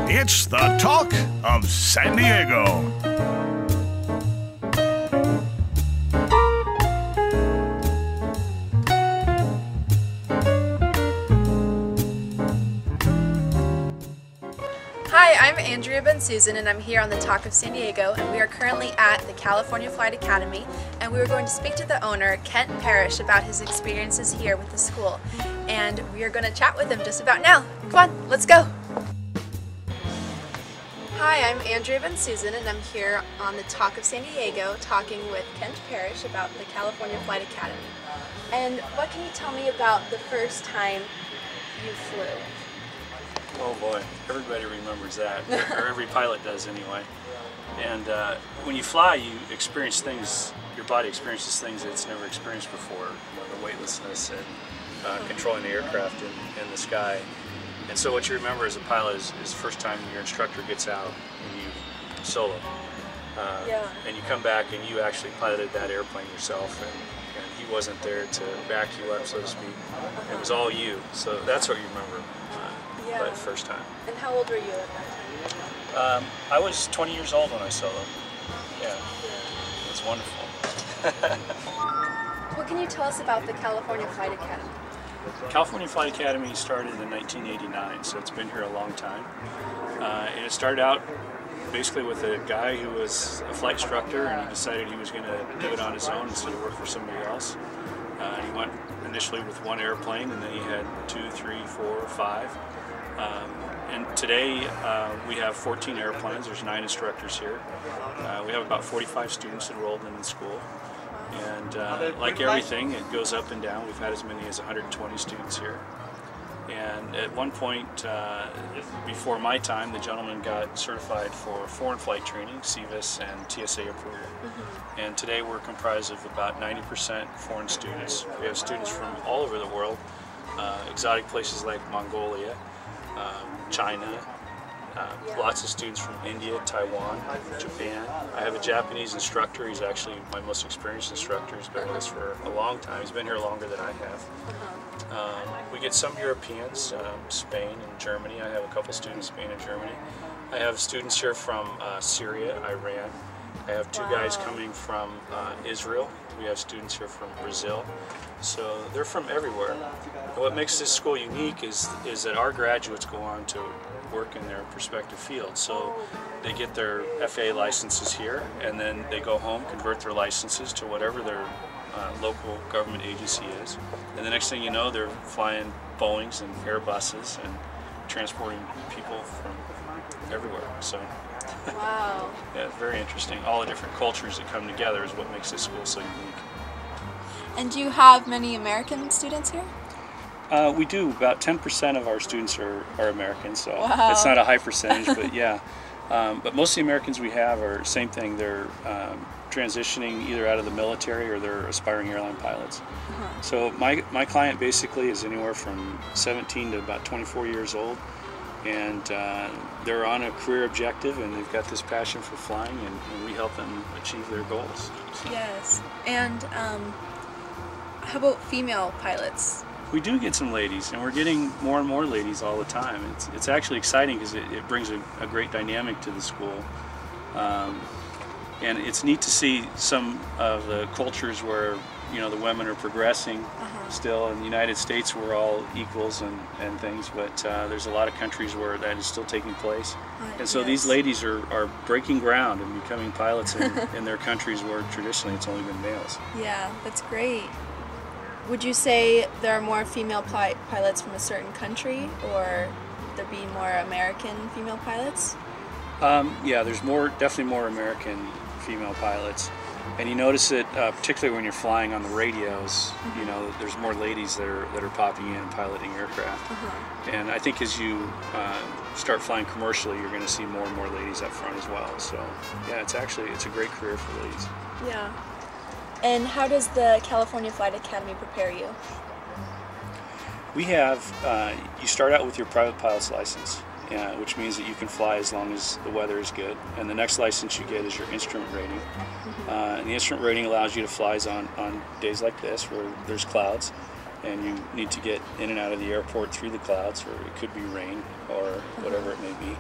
It's the talk of San Diego. Hi, I'm Andrea Bensussen, and I'm here on the Talk of San Diego, and we are currently at the California Flight Academy, and we are going to speak to the owner, Kent Parrish, about his experiences here with the school, and we are going to chat with him just about now. Come on, let's go! Hi, I'm Andrea Bensussen, and I'm here on the Talk of San Diego talking with Kent Parrish about the California Flight Academy. And what can you tell me about the first time you flew? Oh boy, everybody remembers that, or every pilot does anyway. And when you fly, you experience things, your body experiences things that it's never experienced before. You know, the weightlessness and controlling the aircraft in the sky. And so what you remember as a pilot is the first time your instructor gets out and you solo. And you come back and you actually piloted that airplane yourself, and he wasn't there to back you up, so to speak. It was all you. So that's what you remember. That first time. And how old were you at that time? I was 20 years old when I soloed. Yeah. It's wonderful. What can you tell us about the California Flight Academy? California Flight Academy started in 1989, so it's been here a long time. And it started out basically with a guy who was a flight instructor, and he decided he was going to do it on his own instead of work for somebody else. He went initially with one airplane, and then he had 2, 3, 4, 5. And today we have 14 airplanes. There's 9 instructors here. We have about 45 students enrolled in the school. And like everything, it goes up and down. We've had as many as 120 students here. And at one point, before my time, the gentleman got certified for foreign flight training, CVIS and TSA approval. And today we're comprised of about 90% foreign students. We have students from all over the world, exotic places like Mongolia, China, lots of students from India, Taiwan, Japan. I have a Japanese instructor. He's actually my most experienced instructor. He's been with us for a long time. He's been here longer than I have. We get some Europeans, Spain and Germany. I have a couple students in Spain and Germany. I have students here from Syria, Iran. I have 2 guys coming from Israel. We have students here from Brazil. So they're from everywhere. And what makes this school unique is that our graduates go on to work in their respective fields. So they get their FAA licenses here, and then they go home, convert their licenses to whatever their local government agency is. And the next thing you know, they're flying Boeings and Airbuses and transporting people from everywhere. So. Wow. Yeah, it's very interesting. All the different cultures that come together is what makes this school so unique. And do you have many American students here? We do. About 10% of our students are Americans, so wow. It's not a high percentage, but yeah. But most of the Americans we have are same thing. They're transitioning either out of the military or they're aspiring airline pilots. So my client basically is anywhere from 17 to about 24 years old. And they're on a career objective, and they've got this passion for flying, and we help them achieve their goals. So. Yes. And how about female pilots? We do get some ladies, and we're getting more and more ladies all the time. It's actually exciting because it brings a great dynamic to the school. And it's neat to see some of the cultures where the women are progressing still. In the United States, we're all equals and things, but there's a lot of countries where that is still taking place. And so these ladies are breaking ground and becoming pilots in their countries where traditionally it's only been males. Yeah, that's great. Would you say there are more female pilots from a certain country, or there be more American female pilots? Yeah, there's definitely more American female pilots. And you notice it, particularly when you're flying on the radios, there's more ladies that are popping in and piloting aircraft. And I think as you start flying commercially, you're going to see more and more ladies up front as well. So yeah, it's a great career for ladies. Yeah. And how does the California Flight Academy prepare you? We have, you start out with your private pilot's license. Which means that you can fly as long as the weather is good. And the next license you get is your instrument rating. And the instrument rating allows you to fly on days like this where there's clouds. and you need to get in and out of the airport through the clouds, or it could be rain or whatever it may be.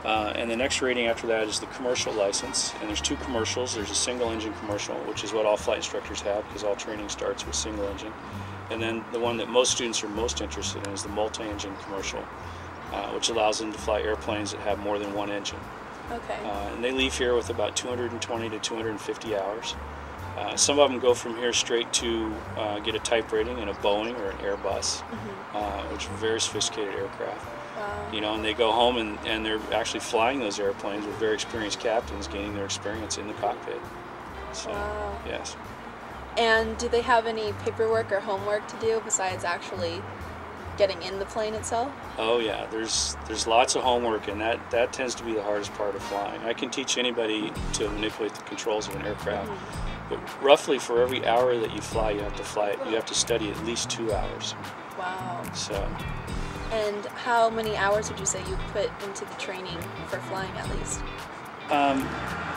And the next rating after that is the commercial license, and there's 2 commercials. There's a single engine commercial, which is what all flight instructors have because all training starts with single engine. And then the one that most students are most interested in is the multi-engine commercial, which allows them to fly airplanes that have more than 1 engine. Okay. And they leave here with about 220 to 250 hours. Some of them go from here straight to get a type rating in a Boeing or an Airbus, which are very sophisticated aircraft. Wow. You know, and they go home and they're actually flying those airplanes with very experienced captains, gaining their experience in the cockpit. So, wow. Yes. And do they have any paperwork or homework to do besides actually getting in the plane itself? Oh yeah, there's lots of homework, and that tends to be the hardest part of flying. I can teach anybody to manipulate the controls of an aircraft, but roughly for every hour that you fly, you have to study at least 2 hours. Wow. So. And how many hours would you say you put into the training for flying at least?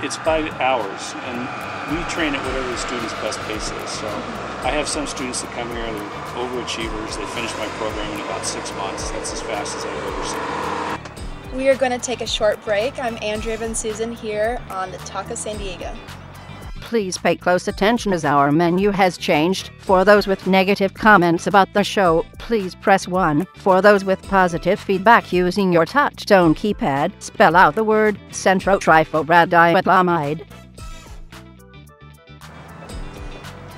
It's by hours, and we train at whatever the student's best pace is. So I have some students that come here, they're overachievers, they finish my program in about 6 months. That's as fast as I've ever seen. We are going to take a short break. I'm Andrea bensussen here on the Talk of San Diego. Please pay close attention as our menu has changed. For those with negative comments about the show, please press 1. For those with positive feedback using your touchtone keypad, spell out the word centrotrifluorodiethylamide.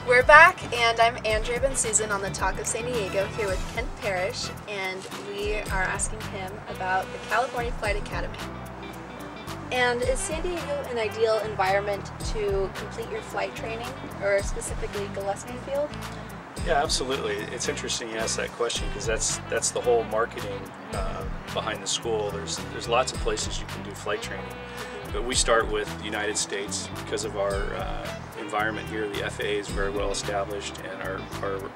We're back, and I'm Andrea bensussen on the Talk of San Diego here with Kent Parrish, and we are asking him about the California Flight Academy. And is San Diego an ideal environment to complete your flight training, or specifically Gillespie Field? Yeah, absolutely. It's interesting you ask that question because that's the whole marketing behind the school. There's lots of places you can do flight training, but we start with the United States because of our environment here. The FAA is very well established, and our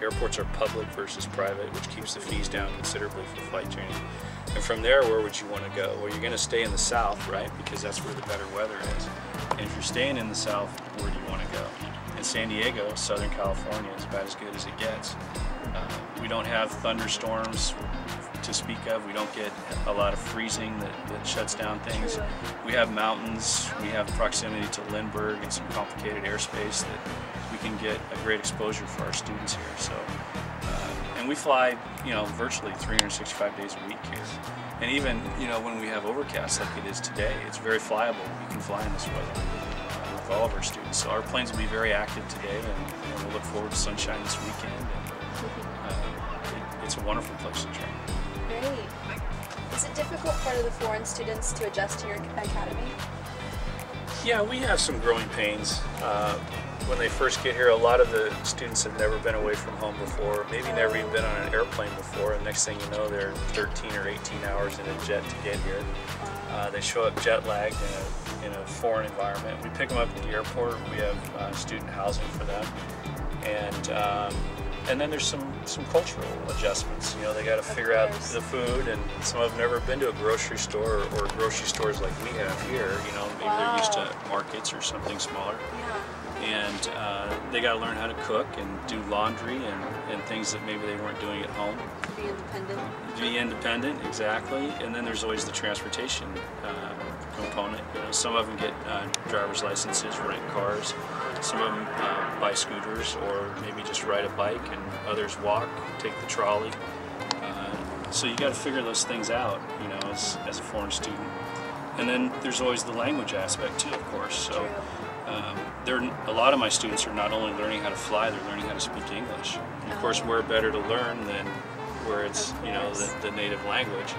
airports are public versus private, which keeps the fees down considerably for flight training. And from there, where would you want to go? Well, you're going to stay in the south, right? Because that's where the better weather is. And if you're staying in the south, where do you want to go? In San Diego, Southern California is about as good as it gets. We don't have thunderstorms to speak of. We don't get a lot of freezing that shuts down things. We have mountains. We have proximity to Lindbergh and some complicated airspace that we can get a great exposure for our students here. So. And we fly, virtually 365 days a week here. And even, when we have overcast like it is today, it's very flyable. We can fly in this weather with all of our students. So our planes will be very active today, and we'll look forward to sunshine this weekend. And it's a wonderful place to train. Great. Is it difficult for the foreign students to adjust to your academy? Yeah, we have some growing pains. When they first get here, a lot of the students have never been away from home before, maybe never even been on an airplane before, and next thing you know, they're 13 or 18 hours in a jet to get here. They show up jet lagged in a foreign environment. We pick them up at the airport. We have student housing for them, and then there's some cultural adjustments. They got to figure out the food, and some of them have never been to a grocery store or grocery stores like we have here. Maybe they're used to markets or something smaller. Yeah. And they got to learn how to cook and do laundry and things that maybe they weren't doing at home. Be independent. Be independent, exactly. And then there's always the transportation component. Some of them get driver's licenses, rent cars. Some of them buy scooters or maybe just ride a bike, and others walk, take the trolley. So you got to figure those things out, as a foreign student. And then there's always the language aspect too, of course. So. A lot of my students are not only learning how to fly, they're learning how to speak English. And of course, we're better to learn than where it's, the native language.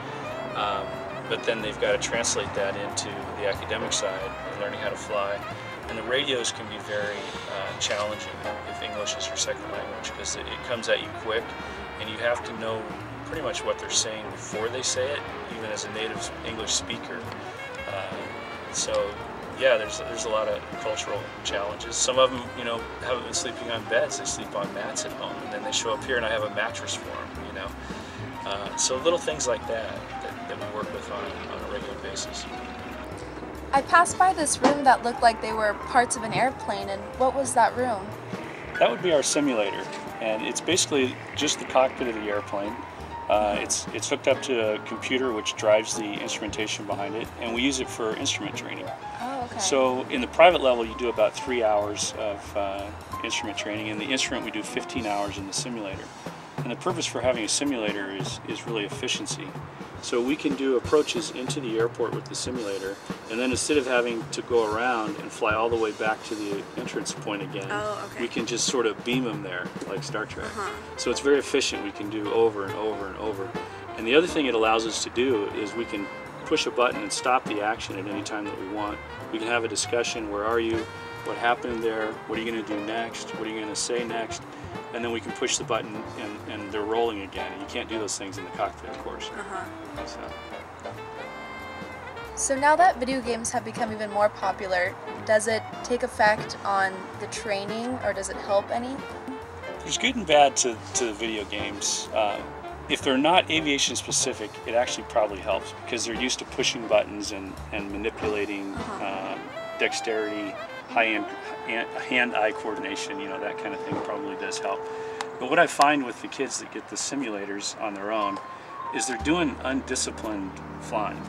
But then they've got to translate that into the academic side, learning how to fly. And the radios can be very challenging if English is your second language, because it comes at you quick, and you have to know pretty much what they're saying before they say it, even as a native English speaker. Yeah, there's a lot of cultural challenges. Some of them, haven't been sleeping on beds. They sleep on mats at home, and then they show up here, and I have a mattress for them. So little things like that we work with on a regular basis. I passed by this room that looked like they were parts of an airplane, and what was that room? That would be our simulator, and it's basically just the cockpit of the airplane. It's hooked up to a computer which drives the instrumentation behind it, and we use it for instrument training. Oh, okay. So in the private level, you do about 3 hours of instrument training. In the instrument, we do 15 hours in the simulator. And the purpose for having a simulator is really efficiency. So we can do approaches into the airport with the simulator, and then instead of having to go around and fly all the way back to the entrance point again, we can just sort of beam them there, like Star Trek. So it's very efficient. We can do over and over and over. And the other thing it allows us to do is we can push a button and stop the action at any time that we want. We can have a discussion, where are you, what happened there, what are you going to do next, what are you going to say next, and then we can push the button and they're rolling again. And you can't do those things in the cockpit, of course. So now that video games have become even more popular, does it take effect on the training, or does it help any? There's good and bad to video games. If they're not aviation specific, it actually probably helps, because they're used to pushing buttons and manipulating dexterity, hand-eye coordination, you know, that kind of thing probably does help. But what I find with the kids that get the simulators on their own is they're doing undisciplined flying.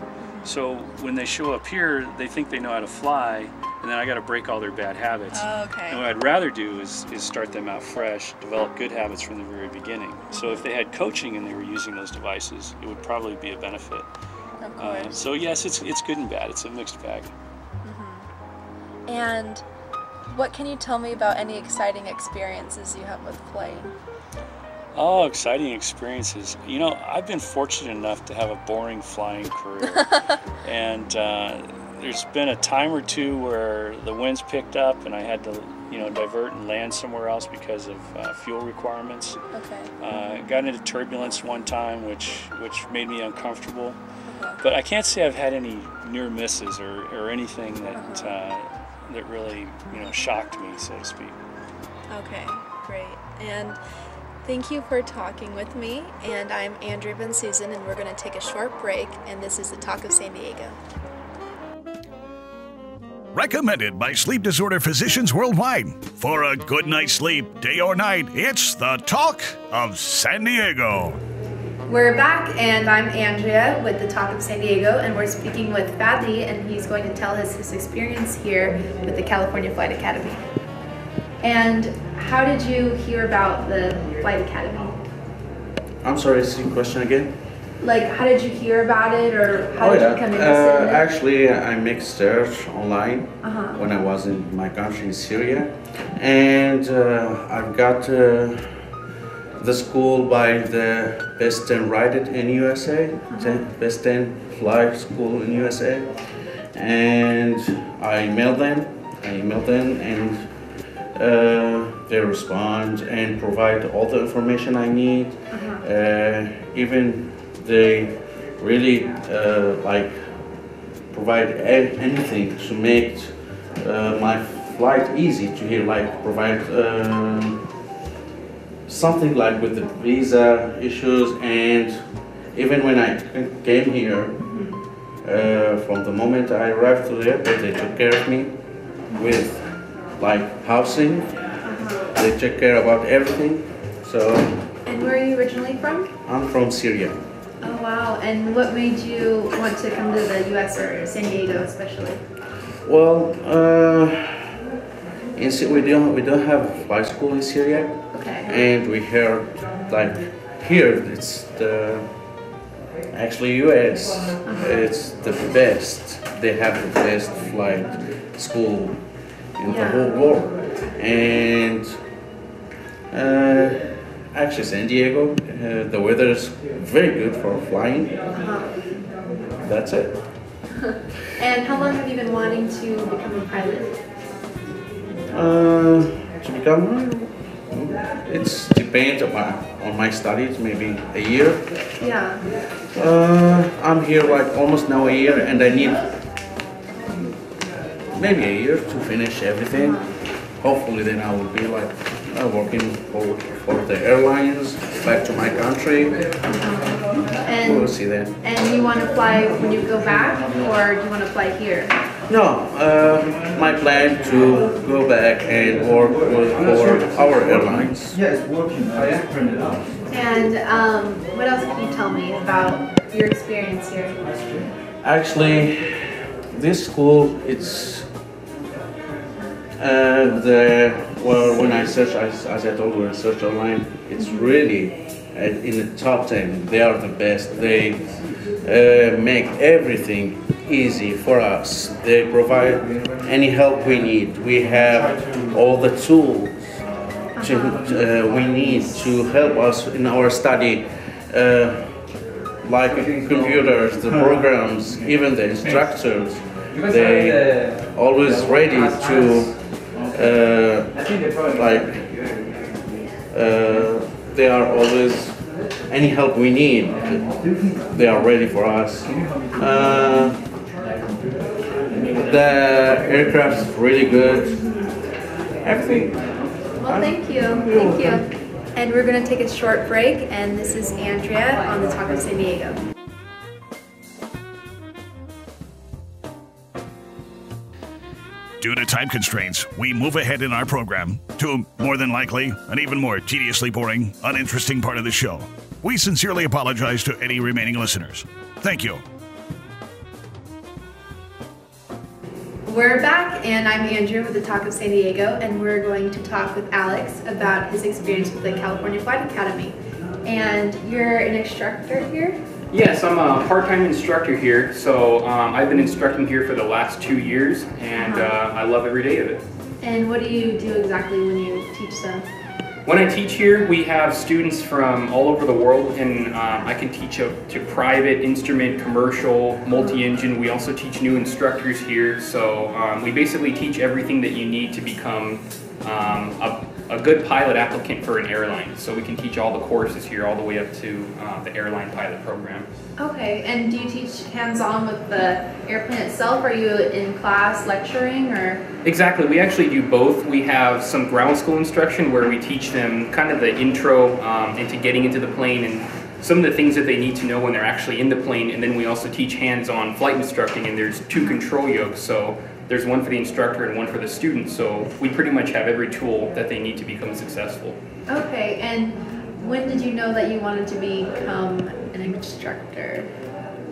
So when they show up here, they think they know how to fly, and then I got to break all their bad habits. And what I'd rather do is start them out fresh, develop good habits from the very beginning. So if they had coaching and they were using those devices, it would probably be a benefit. Of course. So yes, it's good and bad. It's a mixed bag. And what can you tell me about any exciting experiences you have with flying? Oh, exciting experiences. You know, I've been fortunate enough to have a boring flying career. And there's been a time or two where the winds picked up and I had to, you know, divert and land somewhere else because of fuel requirements. Got into turbulence one time, which made me uncomfortable. But I can't say I've had any near misses or anything that really, you know, shocked me, so to speak. Okay, great. And thank you for talking with me. And I'm Andrea bensussen, and we're going to take a short break. And this is the Talk of San Diego. Recommended by sleep disorder physicians worldwide. For a good night's sleep, day or night, it's the Talk of San Diego. We're back, and I'm Andrea with the Talk of San Diego, and we're speaking with Fadli, and he's going to tell us his experience here with the California Flight Academy. And how did you hear about the Flight Academy? I'm sorry, see the question again? Like, how did you hear about it, or how did you become interested in it? Actually, I made search online when I was in my country in Syria, and I got the school by the best 10 rated in USA, best 10 flight school in USA, and I emailed them, and they respond and provide all the information I need. Even they really like provide anything to make my flight easy to here, like provide something like with the visa issues. And even when I came here, from the moment I arrived to the airport, they took care of me with like housing. They took care about everything. So. And where are you originally from? I'm from Syria. Oh wow! And what made you want to come to the U.S. or San Diego, especially? Well, we don't have flight school in Syria. Okay. And we heard like here it's the actually U.S. It's the best. They have the best flight school in the whole world. And actually San Diego, the weather is very good for flying. That's it. And how long have you been wanting to become a pilot? To become, it depends on my studies, maybe a year. Yeah. I'm here like almost now a year, and I need maybe a year to finish everything. Hopefully then I will be like working for the airlines back to my country. And we'll see then. And you want to fly when you go back, or do you want to fly here? No, my plan to go back and work for our airlines. Yeah, it's working. I just printed it out. And what else can you tell me about your experience here? Actually, this school, it's when I search, as I told you, I search online, it's really in the top 10. They are the best. They make everything easy for us. They provide any help we need. We have all the tools we need to help us in our study, like computers, the programs, even the instructors. They always ready to they are always any help we need. They are ready for us. The aircraft is really good. Everything. Well, thank you. Thank you. And we're going to take a short break, and this is Andrea on the Talk of San Diego. Due to time constraints, we move ahead in our program to, more than likely, an even more tediously boring, uninteresting part of the show. We sincerely apologize to any remaining listeners. Thank you. We're back, and I'm Andrea with the Talk of San Diego, and we're going to talk with Alex about his experience with the California Flight Academy. And you're an instructor here? Yes, I'm a part-time instructor here, so I've been instructing here for the last 2 years, and I love every day of it. And what do you do exactly when you teach them? When I teach here, we have students from all over the world, and I can teach up to private, instrument, commercial, multi-engine. We also teach new instructors here, so we basically teach everything that you need to become a good pilot applicant for an airline. So we can teach all the courses here all the way up to the airline pilot program. Okay, and do you teach hands-on with the airplane itself? Are you in class lecturing, or? Exactly, we actually do both. We have some ground school instruction where we teach them kind of the intro into getting into the plane and some of the things that they need to know when they're actually in the plane, and then we also teach hands-on flight instructing, and there's 2 control yokes, so there's one for the instructor and one for the student, so we pretty much have every tool that they need to become successful. Okay, and when did you know that you wanted to become an instructor?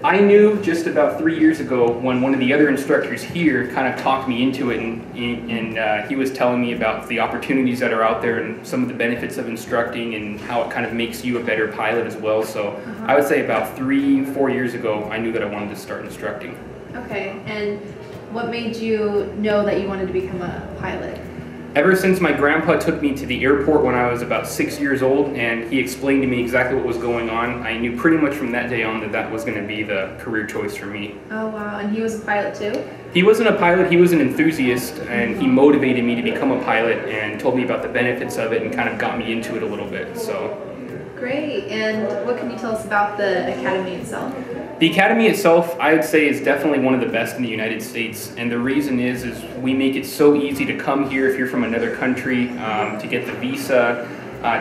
I knew just about 3 years ago when one of the other instructors here kind of talked me into it, and he was telling me about the opportunities that are out there and some of the benefits of instructing and how it kind of makes you a better pilot as well. So I would say about 3-4 years ago, I knew that I wanted to start instructing. Okay, and what made you know that you wanted to become a pilot? Ever since my grandpa took me to the airport when I was about 6 years old and he explained to me exactly what was going on, I knew pretty much from that day on that that was going to be the career choice for me. Oh wow, and he was a pilot too? He wasn't a pilot, he was an enthusiast, and he motivated me to become a pilot and told me about the benefits of it and kind of got me into it a little bit. So. Great, and what can you tell us about the academy itself? The academy itself, I would say, is definitely one of the best in the United States, and the reason is we make it so easy to come here if you're from another country, to get the visa,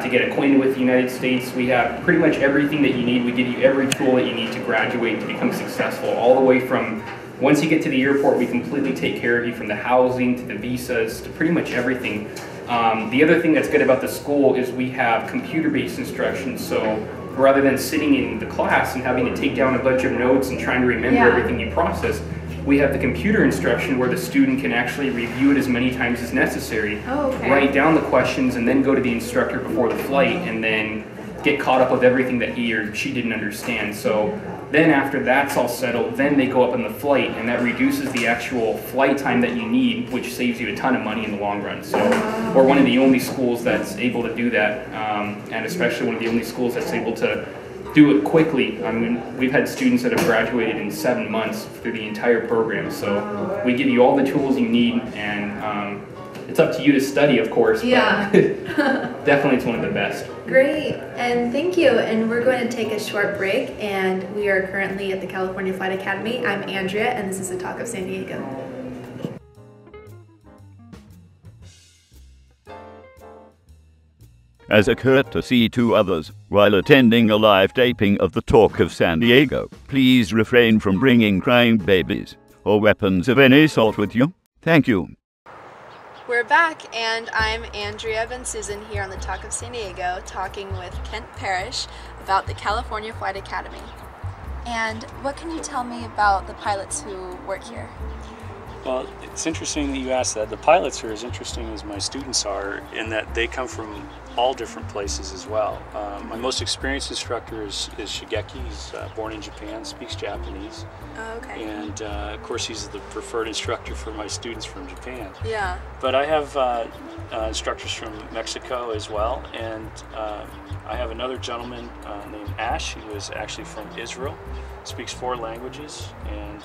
to get acquainted with the United States. We have pretty much everything that you need. We give you every tool that you need to graduate and to become successful, all the way from once you get to the airport, we completely take care of you from the housing to the visas to pretty much everything. The other thing that's good about the school is we have computer-based instruction, so rather than sitting in the class and having to take down a bunch of notes and trying to remember everything you process, we have the computer instruction where the student can actually review it as many times as necessary, write down the questions, and then go to the instructor before the flight and then get caught up with everything that he or she didn't understand. So then after that's all settled, then they go up on the flight, and that reduces the actual flight time that you need, which saves you a ton of money in the long run. So we're one of the only schools that's able to do that, and especially one of the only schools that's able to do it quickly. I mean, we've had students that have graduated in 7 months through the entire program. So we give you all the tools you need, and it's up to you to study, of course, but definitely it's one of the best. Great, and thank you. And we're going to take a short break, and we are currently at the California Flight Academy. I'm Andrea, and this is the Talk of San Diego. As a courtesy to others, while attending a live taping of the Talk of San Diego, please refrain from bringing crying babies or weapons of any sort with you. Thank you. We're back, and I'm Andrea bensussen here on the Talk of San Diego, talking with Kent Parrish about the California Flight Academy. And what can you tell me about the pilots who work here? Well, it's interesting that you asked that. The pilots are as interesting as my students are in that they come from all different places as well. My most experienced instructor is Shigeki. He's born in Japan, speaks Japanese. Oh, okay. And of course he's the preferred instructor for my students from Japan. Yeah. But I have instructors from Mexico as well, and I have another gentleman named Ash. He was actually from Israel, speaks 4 languages, and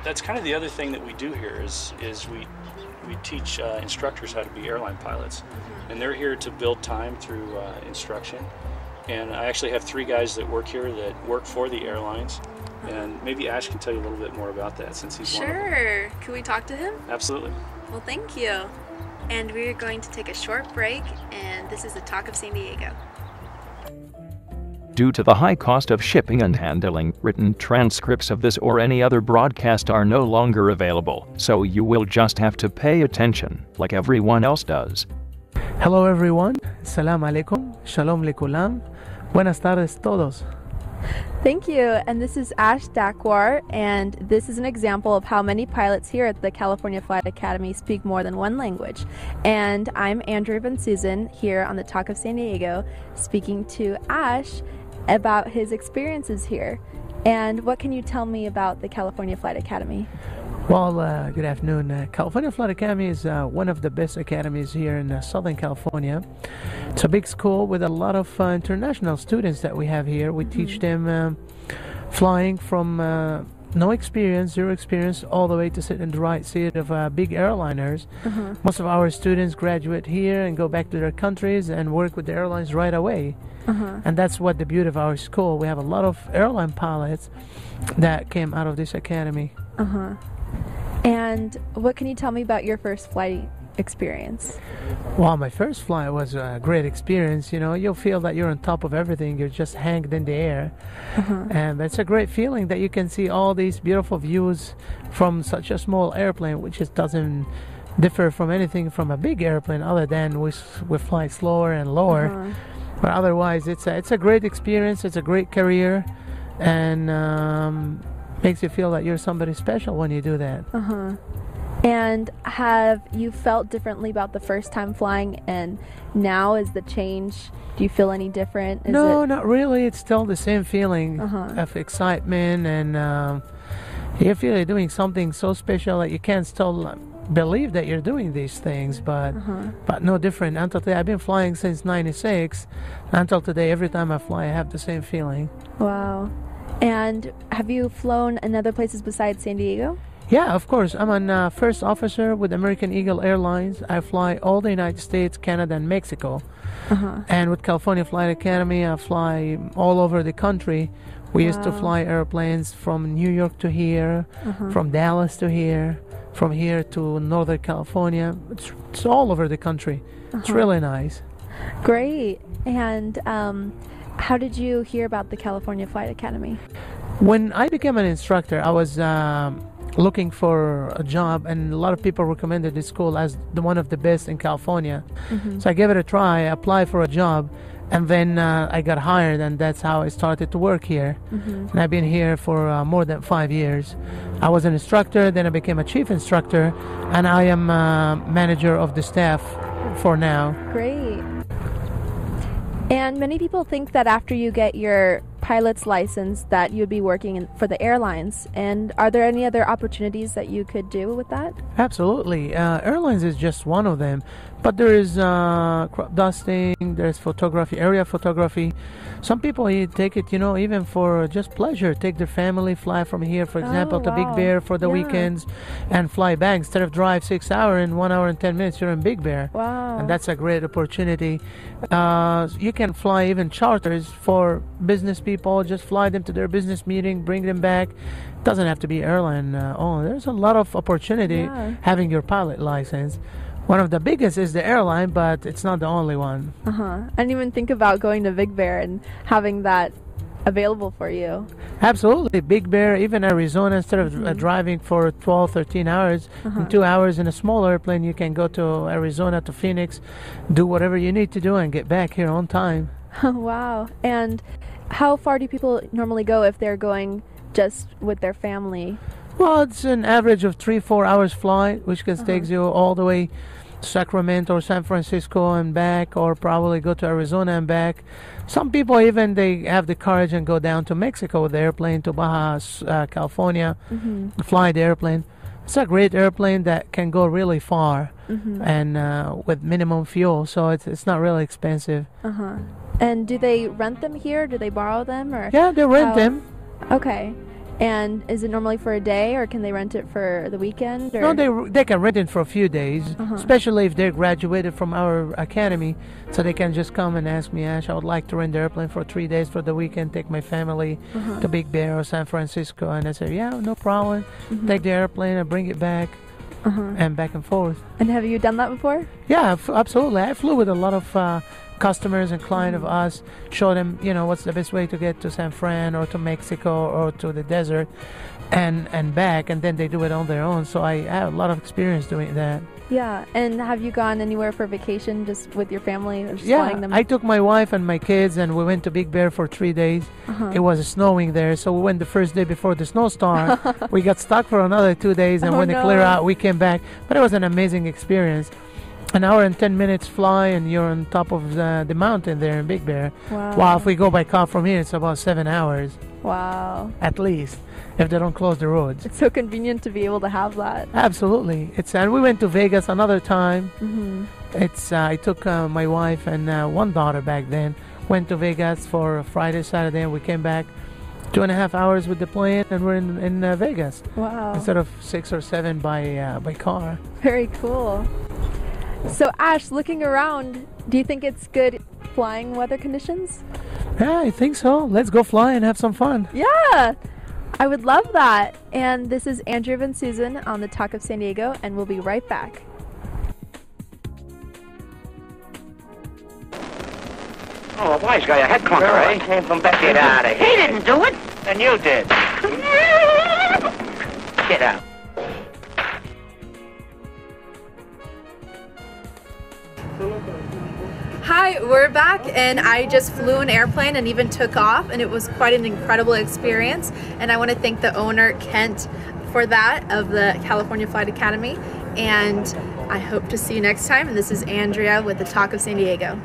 that's kind of the other thing that we do here is we teach instructors how to be airline pilots, and they're here to build time through instruction. And I actually have 3 guys that work here that work for the airlines, and maybe Ash can tell you a little bit more about that since he's one of them. Sure. Can we talk to him? Absolutely. Well, thank you. And we're going to take a short break, and this is the Talk of San Diego. Due to the high cost of shipping and handling, written transcripts of this or any other broadcast are no longer available, so you will just have to pay attention, like everyone else does. Hello everyone, salam alaikum, shalom likulam, buenas tardes todos. Thank you, and this is Ash Dakwar, and this is an example of how many pilots here at the California Flight Academy speak more than one language. And I'm Andrea bensussen here on the Talk of San Diego, speaking to Ash about his experiences here. And what can you tell me about the California Flight Academy? Well, good afternoon. California Flight Academy is one of the best academies here in Southern California. It's a big school with a lot of international students that we have here. We teach them flying from no experience, 0 experience, all the way to sit in the right seat of big airliners. Most of our students graduate here and go back to their countries and work with the airlines right away. And that's what the beauty of our school. We have a lot of airline pilots that came out of this academy. And what can you tell me about your first flight experience? Well, my first flight was a great experience. You know, you'll feel that you're on top of everything. You're just hanging in the air. And it's a great feeling that you can see all these beautiful views from such a small airplane, which just doesn't differ from anything from a big airplane other than we fly slower and lower. But otherwise, it's a great experience. It's a great career, and makes you feel that you're somebody special when you do that. And have you felt differently about the first time flying, and now is the change? Do you feel any different? No, not really. It's still the same feeling of excitement, and you feel you're doing something so special that you can't still believe that you're doing these things, but no different. Until today, I've been flying since '96. Until today, every time I fly, I have the same feeling. Wow. And have you flown in other places besides San Diego? Yeah, of course. I'm a first officer with American Eagle Airlines. I fly all the United States, Canada, and Mexico. And with California Flight Academy, I fly all over the country. We used to fly airplanes from New York to here, from Dallas to here, from here to Northern California. It's all over the country. It's really nice. Great. And how did you hear about the California Flight Academy? When I became an instructor, I was looking for a job, and a lot of people recommended this school as one of the best in California. So I gave it a try. I applied for a job, and then I got hired, and that's how I started to work here. And I've been here for more than 5 years. I was an instructor, then I became a chief instructor, and I am manager of the staff for now. Great. And many people think that after you get your pilot's license that you'd be working for the airlines. And are there any other opportunities that you could do with that? Absolutely. Airlines is just one of them. But there is crop dusting, there's photography, area photography. Some people take it, even for just pleasure. Take their family, fly from here, for example, to Big Bear for the weekends and fly back. Instead of drive 6 hours, in 1 hour and 10 minutes, you're in Big Bear. Wow. And that's a great opportunity. You can fly even charters for business people. Just fly them to their business meeting, bring them back. Doesn't have to be airline. There's a lot of opportunity having your pilot license. One of the biggest is the airline, but it's not the only one. I didn't even think about going to Big Bear and having that available for you. Absolutely. Big Bear, even Arizona, instead of driving for 12, 13 hours, in 2 hours in a small airplane, you can go to Arizona, to Phoenix, do whatever you need to do and get back here on time. Wow. And how far do people normally go if they're going just with their family? Well, it's an average of 3-4 hours flight, which can takes you all the way to Sacramento or San Francisco and back, or probably go to Arizona and back. Some people even they have the courage and go down to Mexico with the airplane, to Baja California, fly the airplane. It's a great airplane that can go really far and with minimum fuel, so it's not really expensive. And do they rent them here? Do they borrow them? Or Yeah, they rent them. Okay. And is it normally for a day, or can they rent it for the weekend? Or? No, they can rent it for a few days, especially if they're graduated from our academy. So they can just come and ask me, Ash, I would like to rent the airplane for 3 days for the weekend, take my family to Big Bear or San Francisco. And I say, yeah, no problem. Take the airplane and bring it back and back and forth. And have you done that before? Yeah, absolutely. I flew with a lot of customers and client of us, show them, what's the best way to get to San Fran or to Mexico or to the desert and back, and then they do it on their own. So I have a lot of experience doing that. Yeah. And have you gone anywhere for vacation just with your family? Or just flying them? I took my wife and my kids and we went to Big Bear for 3 days. It was snowing there, so we went the first day before the snowstorm. We got stuck for another 2 days, and when it cleared out, we came back. But it was an amazing experience. An hour and 10 minutes fly, and you're on top of the mountain there in Big Bear. Wow. While if we go by car from here, it's about 7 hours. Wow. At least, if they don't close the roads. It's so convenient to be able to have that. Absolutely. And we went to Vegas another time. I took my wife and one daughter back then. Went to Vegas for Friday, Saturday, and we came back 2.5 hours with the plane, and we're in Vegas. Wow. Instead of 6 or 7 by car. Very cool. So Ash, looking around, do you think it's good flying weather conditions? Yeah, I think so. Let's go fly and have some fun. Yeah, I would love that. And this is Andrea bensussen on the Talk of San Diego, and we'll be right back. Oh, boy, he's got a head clunker, eh? Came from back. Get out of here. He didn't do it. Then you did. Get out. Hi, we're back, and I just flew an airplane and even took off, and it was quite an incredible experience. And I want to thank the owner, Kent, for that, of the California Flight Academy. And I hope to see you next time. And this is Andrea with the Talk of San Diego.